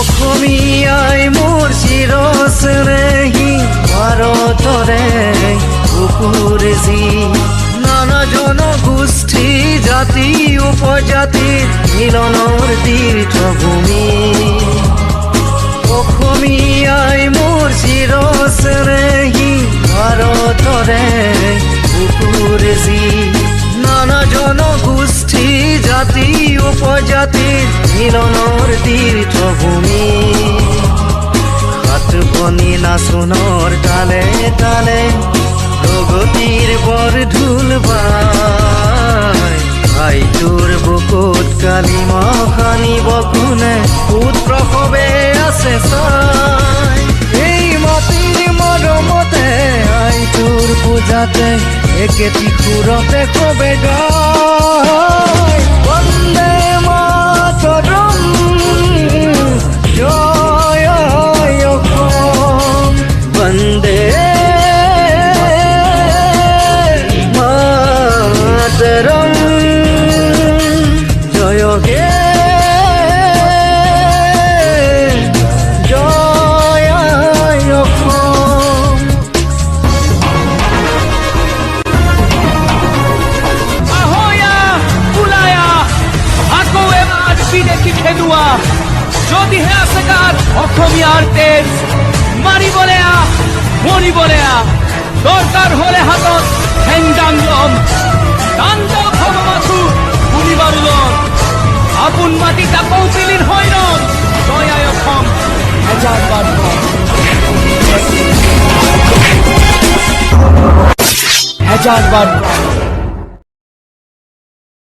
অসমীয়াই মোৰ চিৰস্নেহী ভাৰতৰে বুকুৰ যি নানা জনগোষ্ঠী জাতি উপজাতিৰ মিলনৰ তীৰ্থভূমি অসমীয়াই মোৰ চিৰস্নেহী ভাৰতৰে বুকুৰ যি নানা জনগোষ্ঠী জাতি উপজাতিৰ মিলনৰ তীৰ্থভূমি হাত বনি নাচোনৰ তালে তালে প্ৰগতিৰ বৰ ঢোল বাই ভাইটোৰ বুকুত কালিমা সানিব কোনে পুত্ৰ সবে আছে চাই এই মাটিৰ মৰমতে আইটোৰ পূজাতে একেটি সুৰতে সবে গায় বন্দে মাতৰম জয় অসম বন্দে মাতৰম জয় হে জয় অসম দেখি খেলুৱা যদিহে আছে গাত অসমীয়াৰ তেজ মাৰিবলে মৰিবলে দৰকাৰ হলে হাতত হেংদাং লম তাণ্ডৱ হ'ব মাথো শুনিবাৰো লম আপোন মাটি তাকৌ পিলিন হৈ ৰম জয় আই অসম হাজাৰবাৰ হাজাৰবাৰ